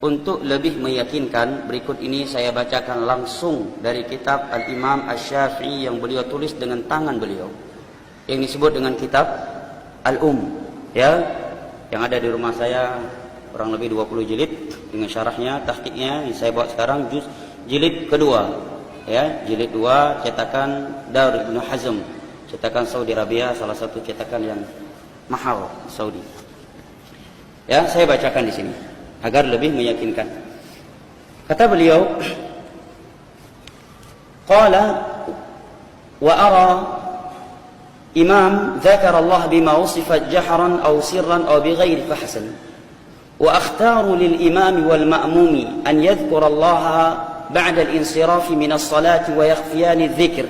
Untuk lebih meyakinkan, berikut ini saya bacakan langsung dari kitab Al-Imam Asy-Syafi'i yang beliau tulis dengan tangan beliau, yang disebut dengan kitab ya, yang ada di rumah saya, kurang lebih 20 jilid dengan syarahnya, tahqiqnya yang saya buat sekarang, jilid kedua, ya, jilid 2 cetakan Dar Ibnu Hazm, cetakan Saudi Arabia, salah satu cetakan yang mahal Saudi. Ya, saya bacakan di sini agar lebih meyakinkan. Kata beliau, qala wa ara imam dzakara Allah bima wasifat jahran aw sirran aw bighairi fahsan wa akhtaru lil imam wal ma'mumi an yadhkura Allah ba'da al insiraf min as-salati wa yakhfiyan adh-dhikr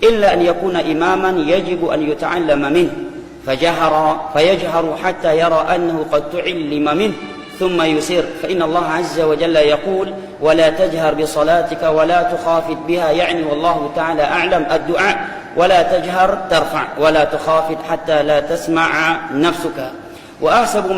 illa an yakuna imaman yajibu an yuta'allama minhu فيجهر حتى يرى أنه قد تعلم منه ثم يسر فإن الله عز وجل يقول ولا تجهر بصلاتك ولا تخافت بها يعني والله تعالى أعلم الدعاء ولا تجهر ترفع ولا تخافت حتى لا تسمع نفسك وأحسب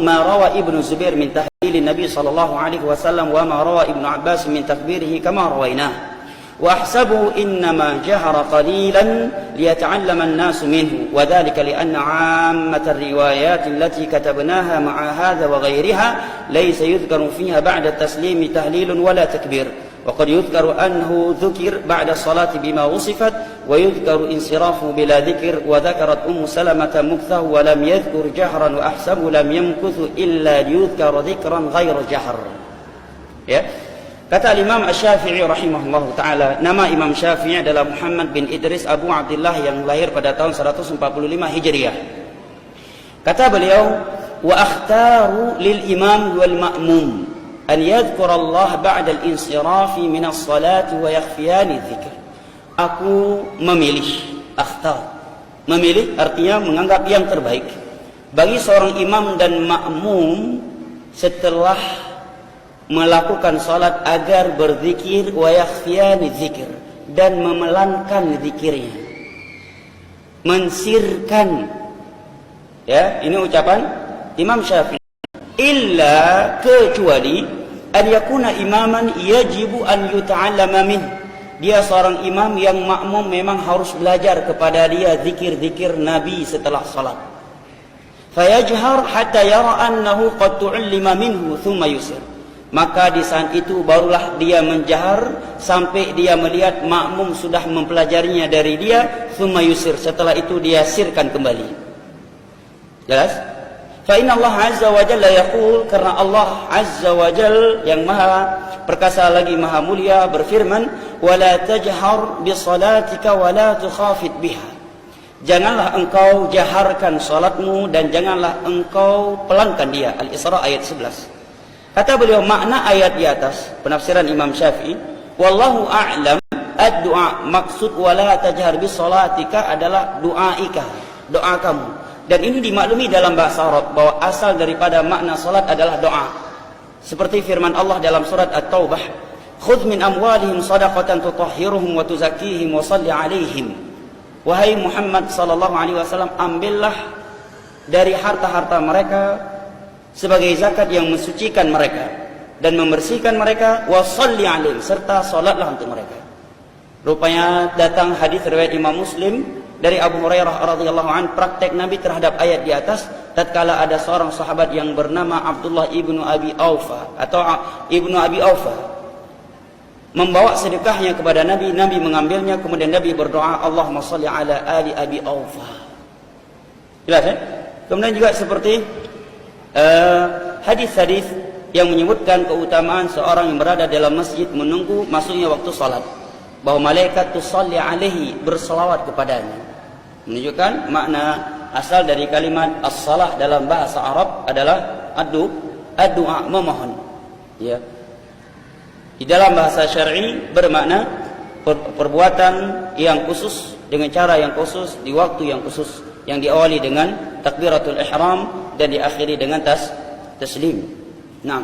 ما روى ابن الزبير من تحليل النبي صلى الله عليه وسلم وما روى ابن عباس من تكبيره كما رويناه وأحسبه إنما جهر قليلا ليتعلم الناس منه وذلك لأن عامة الروايات التي كتبناها مع هذا وغيرها ليس يذكر فيها بعد التسليم تهليل ولا تكبير وقد يذكر أنه ذكر بعد الصلاة بما وصفت ويذكر انصرافه بلا ذكر وذكرت سلمة مكثه ولم يذكر جهرا وأحسبه لم يمكث إلا ليذكر ذكرا غير جهر. Ya. Kata Imam Asy-Syafi'i rahimahullahu ta'ala, nama Imam Syafi'i adalah Muhammad bin Idris Abu Abdullah yang lahir pada tahun 145 Hijriah. Kata beliau, wa akhtaru lil imam wal ma'mum an yadhkura Allah ba'da al-insirafi min as-salati wa yakhfiyani dzikr. Aku memilih, akhtar. Memilih artinya menganggap yang terbaik bagi seorang imam dan makmum setelah melakukan salat agar berzikir wa yakhfiyani dzikr dan memelankan zikirnya, mensirkan. Ya, ini ucapan Imam Syafi'i. Illa, kecuali an yakuna imaman yajibu an yuta'allama min. Dia seorang imam yang makmum memang harus belajar kepada dia zikir-zikir Nabi setelah salat. Fayajhar hatta yara annahu qad tu'allima minhu thumma yusir. Maka di saat itu barulah dia menjahar sampai dia melihat makmum sudah mempelajarinya dari dia, thumma yusir, setelah itu dia sirkan kembali. Jelas? Fa inna Allah azza wa jalla yaqul, karena Allah azza wa jalla yang maha perkasa lagi maha mulia berfirman, wala tajhar bi salatika wala tukhafit biha. Janganlah engkau jaharkan salatmu dan janganlah engkau pelankan dia. Al-Isra ayat 11. Kata beliau, makna ayat di atas, penafsiran Imam Syafi'i, wallahu a'lam, ad-du'a maksud wala tajhar bis salatika adalah du'aika, doa kamu. Dan ini dimaklumi dalam bahasa Arab bahwa asal daripada makna salat adalah doa. Seperti firman Allah dalam surat At-Taubah, khudh min amwalihim shadaqatan tutahhiruhum wa tuzakkihim wa shalli 'alaihim. Wahai Muhammad sallallahu alaihi wasallam, ambillah dari harta-harta mereka sebagai zakat yang mensucikan mereka dan membersihkan mereka, wa shalli 'alaihim, serta salatlah untuk mereka. Rupanya datang hadis riwayat Imam Muslim dari Abu Hurairah radhiyallahu anhu, praktek Nabi terhadap ayat di atas tatkala ada seorang sahabat yang bernama Abdullah ibnu Abi Aufa atau ibnu Abi Aufa membawa sedekahnya kepada Nabi. Nabi mengambilnya, kemudian Nabi berdoa, Allahumma shalli ala ali Abi Aufa. Jelas ya? Kemudian juga seperti hadis-hadis yang menyebutkan keutamaan seorang yang berada dalam masjid menunggu masuknya waktu salat, bahwa malaikat tusalli alaihi, berselawat kepadanya, menunjukkan makna asal dari kalimat as-salah dalam bahasa Arab adalah ad-du'a, memohon. Ya. Di dalam bahasa syar'i bermakna perbuatan yang khusus dengan cara yang khusus di waktu yang khusus, yang diawali dengan takbiratul ihram dan diakhiri dengan taslim. Nah,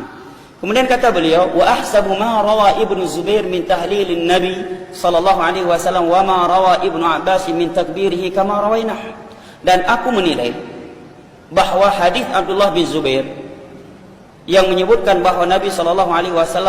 kemudian kata beliau, wa ahsabu ma rawa Ibnu Zubair min tahlilin Nabi sallallahu alaihi wasallam wa ma rawa Ibnu Abbas min takbirihi kama rawainah. Dan aku menilai bahwa hadis Abdullah bin Zubair yang menyebutkan bahawa Nabi SAW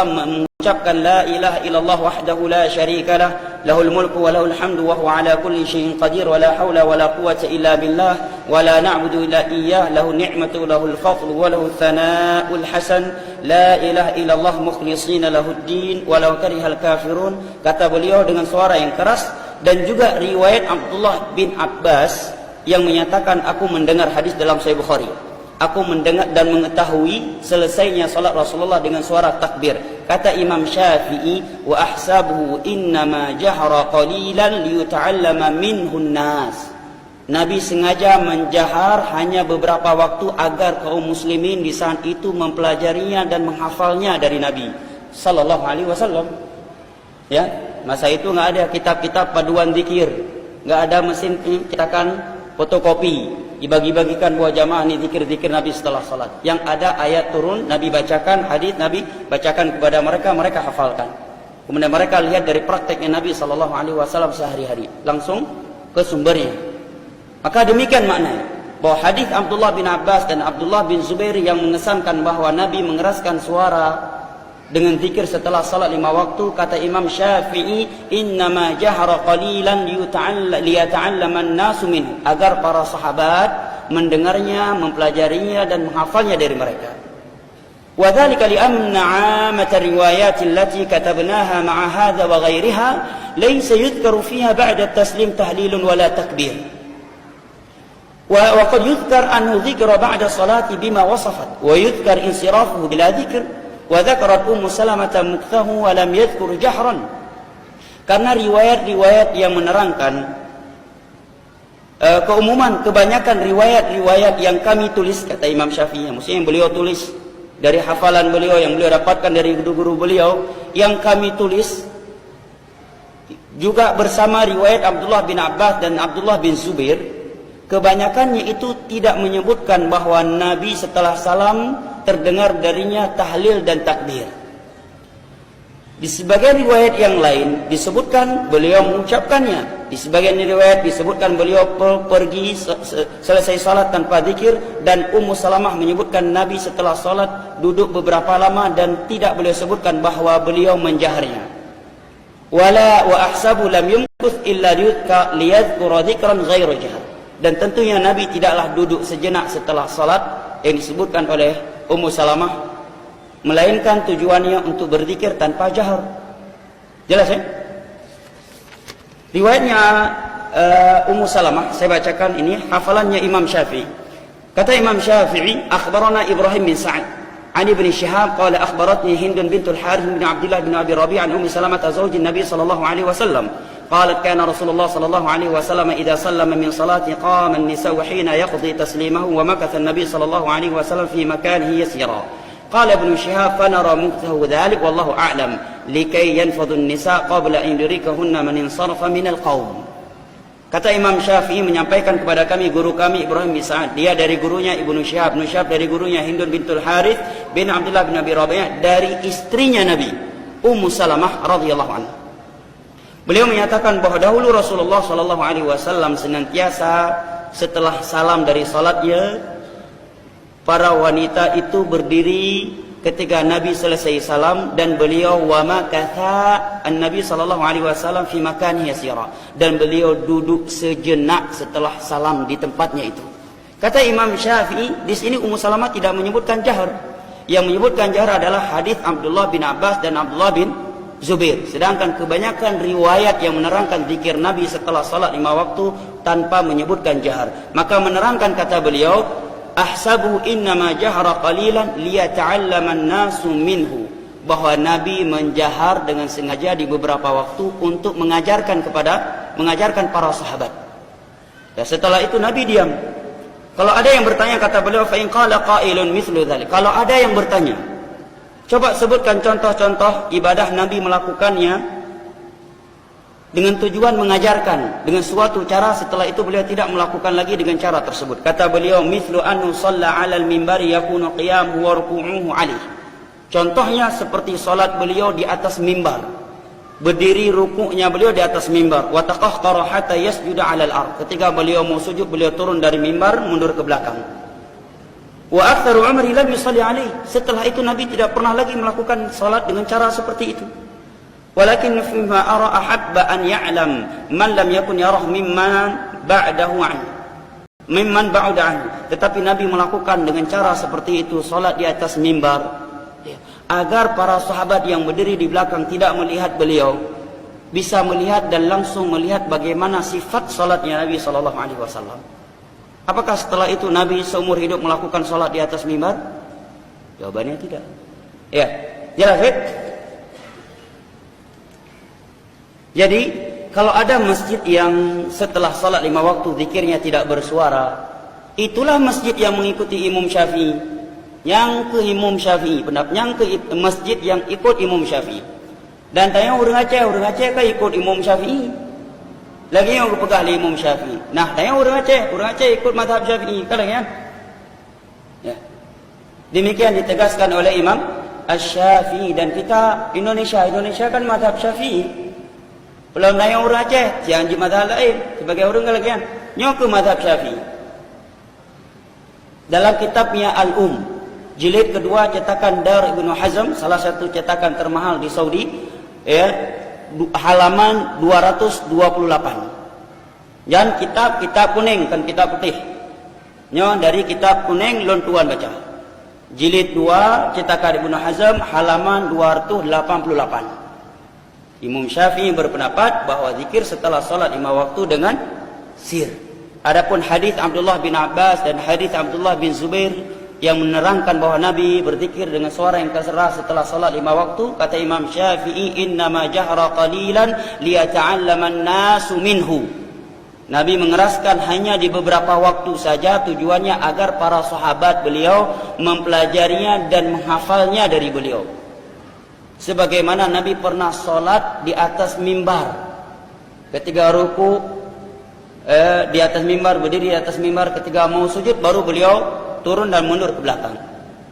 mengucapkan la ilaha illallah wahdahu la syarika lah, lahul mulku wa lahul hamdu wa huwa ala kulli syai'in qadir wa la hawla wa la quwwata illa billah wa la na'budu illa iyyah, lahu ni'matu lahul fadlu wa lahu thana'ul hasan, la ilaha illallah mukhlishina lahud din wa law karihal kafirun. Kata beliau dengan suara yang keras. Dan juga riwayat Abdullah bin Abbas yang menyatakan, aku mendengar hadis dalam Sahih Bukhari, aku mendengar dan mengetahui selesainya salat Rasulullah dengan suara takbir. Kata Imam Syafi'i, wa ahsabuhu innama jahara qalilan liyuta'allama minhun nas. Nabi sengaja menjahar hanya beberapa waktu agar kaum muslimin di saat itu mempelajarinya dan menghafalnya dari Nabi sallallahu alaihi wasallam. Ya, masa itu enggak ada kitab-kitab paduan zikir, enggak ada mesin cetakan fotokopi dibagi-bagikan buat jamaah ni zikir-zikir Nabi setelah salat. Yang ada ayat turun, Nabi bacakan, hadis Nabi bacakan kepada mereka, mereka hafalkan. Kemudian mereka lihat dari prakteknya Nabi sallallahu alaihi wasallam sehari-hari, langsung ke sumbernya. Maka demikian maknanya, bahwa hadis Abdullah bin Abbas dan Abdullah bin Zubair yang mengesankan bahawa Nabi mengeraskan suara dengan zikir setelah salat 5 waktu, kata Imam Syafi'i, innama jahara qalilan liyata'allama an-nasu minhu, agar para sahabat mendengarnya, mempelajarinya dan menghafalnya dari mereka. Wa dzalika li anna 'amata riwayat allati katabnaha ma'a hadha wa ghayriha laysa yudhkaru fiha ba'da at-taslim tahlilun wala takbir. Wa qad yudhkar anhu dhikra ba'da salati bima wasafat wa yudhkar insirafuhu bila dhikr. Wa dzakarat Ummu Salamah mukthahu wa lam yadhkur jahran. Karena riwayat-riwayat yang menerangkan keumuman, kebanyakan riwayat-riwayat yang kami tulis, kata Imam Syafi'i, maksudnya yang beliau tulis dari hafalan beliau, yang beliau dapatkan dari guru-guru beliau, yang kami tulis juga bersama riwayat Abdullah bin Abbas dan Abdullah bin Zubair, kebanyakannya itu tidak menyebutkan bahawa Nabi setelah salam terdengar darinya tahlil dan takbir. Di sebagian riwayat yang lain disebutkan beliau mengucapkannya. Di sebagian riwayat disebutkan beliau pergi selesai salat tanpa zikir, dan Ummu Salamah menyebutkan Nabi setelah salat duduk beberapa lama dan tidak beliau sebutkan bahawa beliau menjaharnya. Wala wa ahsabu lam yumkuth illa liyadhkura dzikran ghairu jahr. Dan tentunya Nabi tidaklah duduk sejenak setelah salat yang disebutkan oleh Ummu Salamah, melainkan tujuannya untuk berzikir tanpa jahar. Jelas ya? Riwayatnya Ummu Salamah, saya bacakan ini hafalannya Imam Syafi'i. Kata Imam Syafi'i, akhbarana Ibrahim bin Sa'ad an Ibn Shihab qala akhbaratni Hind bintul Harith bin Abdullah bin Abi Rabi' an Ummi Salamah zawj Nabi sallallahu alaihi wasallam. قالت كان رسول الله صلى الله عليه وسلم إذا سلم من صلاة قام النساء حين يقضي تسليمه ومكث النبي صلى الله عليه وسلم في مكانه يسيرا. قال ابن شهاب فنرى مكثه ذلك والله أعلم لكي ينفض النساء قبل أن يدركهن من انصرف من القوم. Kata Imam Syafi'i menyampaikan kepada kami guru kami Ibrahim bin Sa'ad, dia dari gurunya Ibnu Syihab, Ibnu Syihab dari gurunya Hindun bintul Harith bin Abdullah bin Abi Rabi' dari istrinya Nabi Ummu Salamah radhiyallahu anha. Beliau menyatakan bahawa dahulu Rasulullah sallallahu alaihi wasallam senantiasa setelah salam dari salatnya, para wanita itu berdiri ketika Nabi selesai salam, dan beliau wa makatha an-Nabi sallallahu alaihi wasallam fi makanihi yasira, dan beliau duduk sejenak setelah salam di tempatnya itu. Kata Imam Syafi'i, di sini Ummu Salamah tidak menyebutkan jahar. Yang menyebutkan jahar adalah hadis Abdullah bin Abbas dan Abdullah bin Zubair. Sedangkan kebanyakan riwayat yang menerangkan zikir Nabi setelah salat 5 waktu tanpa menyebutkan jahar. Maka menerangkan kata beliau, ahsabu innama jahara qalilan liyata'allama an-nasu minhu, bahwa Nabi menjahar dengan sengaja di beberapa waktu untuk mengajarkan para sahabat. Dan setelah itu Nabi diam. Kalau ada yang bertanya, kata beliau, fa in qala qailun mithlu dzalik, kalau ada yang bertanya, coba sebutkan contoh-contoh ibadah Nabi melakukannya dengan tujuan mengajarkan dengan suatu cara, setelah itu beliau tidak melakukan lagi dengan cara tersebut. Kata beliau, mithlu annu shalla 'alal minbari yakunu qiyamuhu wa ruku'uhu 'alaihi. Contohnya seperti salat beliau di atas mimbar, berdiri rukuknya beliau di atas mimbar, wa taqahqara hatta yasjuda 'alal ard. Ketika beliau mau sujud, beliau turun dari mimbar mundur ke belakang. Wa aktsaru umri lam yusalli alaihi. Setelah itu Nabi tidak pernah lagi melakukan salat dengan cara seperti itu. Walakin fima ara ahabba an ya'lam man lam yakun yarah mimman ba'dahu anhu. Mimman ba'da anhu. Tetapi Nabi melakukan dengan cara seperti itu salat di atas mimbar, agar para sahabat yang berdiri di belakang tidak melihat beliau, bisa melihat dan langsung melihat bagaimana sifat salatnya Nabi sallallahu alaihi wasallam. Apakah setelah itu Nabi seumur hidup melakukan salat di atas mimbar? Jawabannya tidak. Ya, jelas ya? Jadi, kalau ada masjid yang setelah salat 5 waktu zikirnya tidak bersuara, itulah masjid yang mengikuti Imam Syafi'i. Yang ke Imam Syafi'i, yang ke masjid yang ikut Imam Syafi'i. Dan tanya orang Aceh kan ikut Imam Syafi'i. Lagi yang pegang Imam Syafi'i. Nah, tanya orang Aceh ikut mazhab Syafi'i, kan ya? Ya. Demikian ditegaskan oleh Imam Asy-Syafi'i, dan kita Indonesia kan mazhab Syafi'i. Belum tanya orang Aceh, jangan di mazhab lain. Sebagai orang kan lagi kan, nyo ke mazhab Syafi'i. Dalam kitabnya Al-Um, jilid kedua cetakan Dar Ibnu Hazm, salah satu cetakan termahal di Saudi, ya, halaman 228. Dan kitab kuning, kan kitab putih. Nyo dari kitab kuning lon tuan baca. Jilid 2 cetakan Ibnu Hazm halaman 288. Imam Syafi'i berpendapat bahwa zikir setelah salat 5 waktu dengan sir. Adapun hadis Abdullah bin Abbas dan hadis Abdullah bin Zubair yang menerangkan bahwa Nabi berzikir dengan suara yang terserah setelah salat 5 waktu, kata Imam Syafi'i, innama jahra qalilan liyata'allama an-nasu minhu. Nabi mengeraskan hanya di beberapa waktu saja, tujuannya agar para sahabat beliau mempelajarinya dan menghafalnya dari beliau. Sebagaimana Nabi pernah salat di atas mimbar, ketika ruku di atas mimbar, berdiri di atas mimbar, ketika mau sujud baru beliau turun dan mundur ke belakang.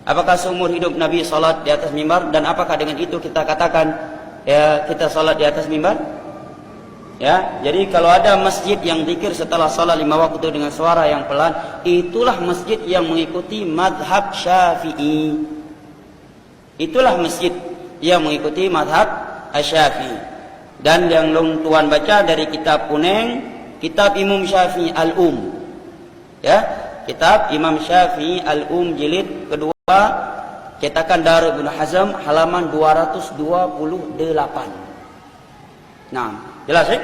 Apakah seumur hidup Nabi salat di atas mimbar? Dan apakah dengan itu kita katakan ya kita salat di atas mimbar? Ya, jadi kalau ada masjid yang zikir setelah salat 5 waktu dengan suara yang pelan, itulah masjid yang mengikuti mazhab Syafi'i. Itulah masjid yang mengikuti mazhab Asy-Syafi'i. Dan yang long tuan baca dari kitab kuning, kitab Imam Syafi'i Al-Um. Ya, kitab Imam Syafi'i Al-Um jilid kedua cetakan Dar Ibnu Hazm halaman 228. Nah, jelas ya?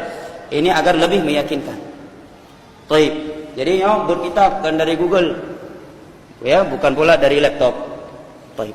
Ini agar lebih meyakinkan. Baik. Jadi berkitab kan dari Google. Ya, bukan pula dari laptop. Baik.